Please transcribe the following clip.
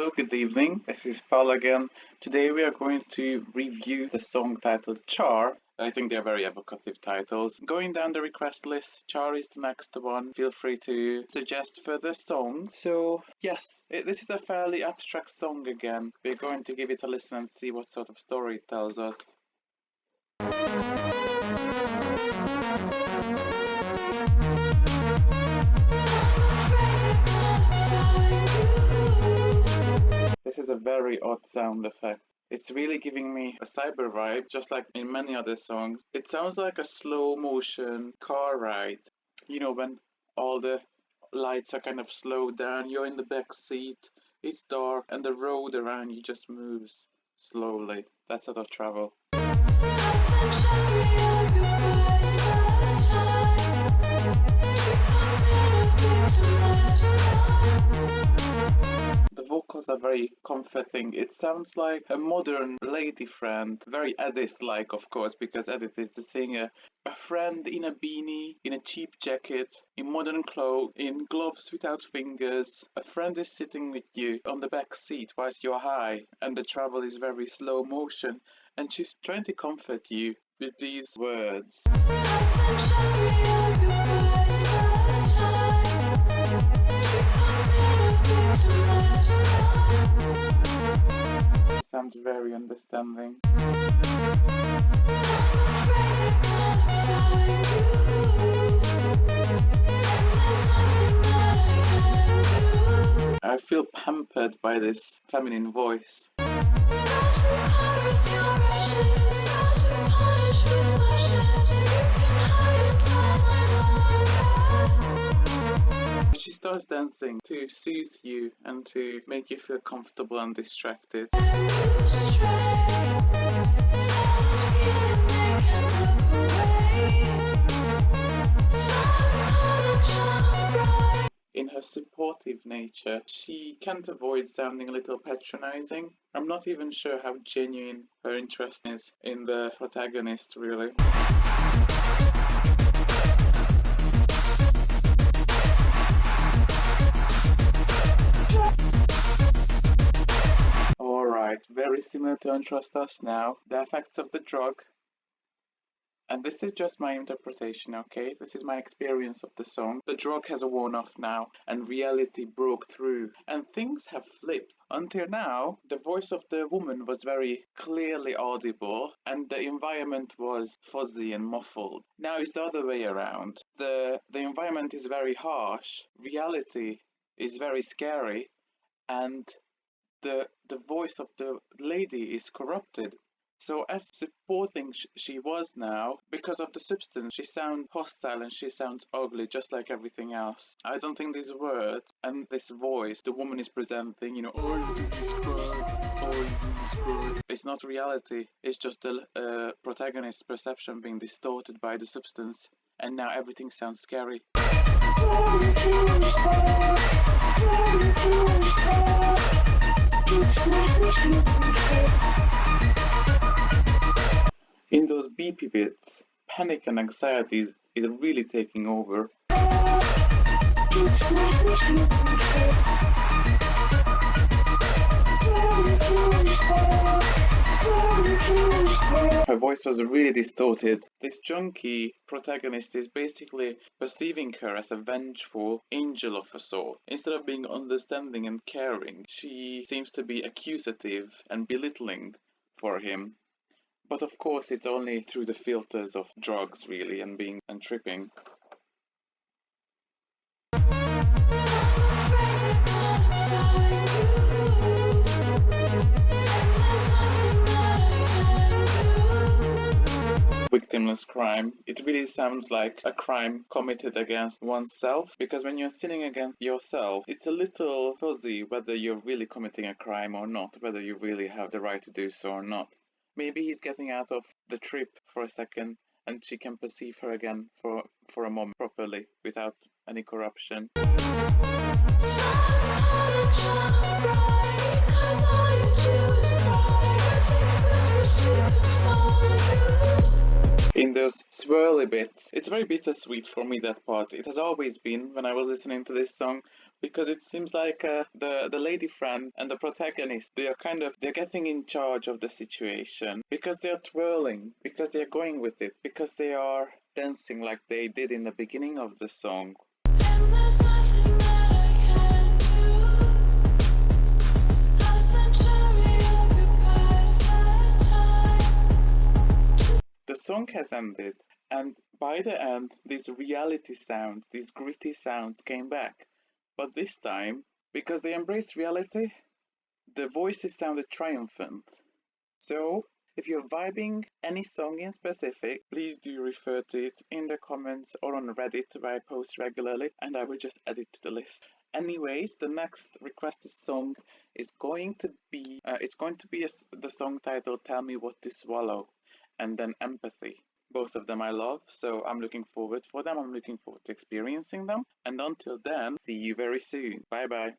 Hello, good evening. This is Paul again. Today we are going to review the song titled Char. I think they're very evocative titles. Going down the request list, Char is the next one. Feel free to suggest further songs. So, yes, this is a fairly abstract song again. We're going to give it a listen and see what sort of story it tells us. This is a very odd sound effect. It's really giving me a cyber vibe, just like in many other songs. It sounds like a slow motion car ride. You know, when all the lights are kind of slowed down, you're in the back seat, it's dark, and the road around you just moves slowly. That sort of travel. The vocals are very comforting. It sounds like a modern lady friend, very Edith-like, of course, because Edith is the singer. A friend in a beanie, in a cheap jacket, in modern clothes, in gloves without fingers. A friend is sitting with you on the back seat whilst you're high, and the travel is very slow motion, and she's trying to comfort you with these words. Sounds very understanding. I feel pampered by this feminine voice. She starts dancing to soothe you and to make you feel comfortable and distracted. In her supportive nature, she can't avoid sounding a little patronizing. I'm not even sure how genuine her interest is in the protagonist, really. Alright, very similar to Untrust Us Now, the effects of the drug. And this is just my interpretation, okay? This is my experience of the song. The drug has worn off now, and reality broke through, and things have flipped. Until now, the voice of the woman was very clearly audible, and the environment was fuzzy and muffled. Now it's the other way around. The environment is very harsh, reality is very scary, and the voice of the lady is corrupted. So as supporting she was now, because of the substance, she sounds hostile and she sounds ugly, just like everything else. I don't think these words and this voice the woman is presenting, you know, all you do is cry, all you do is cry. It's not reality. It's just the protagonist's perception being distorted by the substance, and now everything sounds scary. In those beepy bits, panic and anxiety is really taking over. Her voice was really distorted. This junkie protagonist is basically perceiving her as a vengeful angel of a sort. Instead of being understanding and caring, she seems to be accusative and belittling for him. But of course, it's only through the filters of drugs, really, and tripping. Victimless crime. It really sounds like a crime committed against oneself, because when you're sinning against yourself, it's a little fuzzy whether you're really committing a crime or not, whether you really have the right to do so or not. Maybe he's getting out of the trip for a second and she can perceive her again for a moment properly without any corruption. In those swirly bits, it's very bittersweet for me, that part. It has always been when I was listening to this song, because it seems like the lady friend and the protagonist, they're getting in charge of the situation because they're twirling, because they're going with it, because they are dancing like they did in the beginning of the song. The song has ended, and by the end, these reality sounds, these gritty sounds came back. But this time, because they embraced reality, the voices sounded triumphant. So, if you're vibing any song in specific, please do refer to it in the comments or on Reddit where I post regularly, and I will just add it to the list. Anyways, the next requested song is going to be the song titled "Tell Me What to Swallow," and then "Empathy." Both of them I love, so I'm looking forward for them. I'm looking forward to experiencing them. And until then, see you very soon. Bye bye.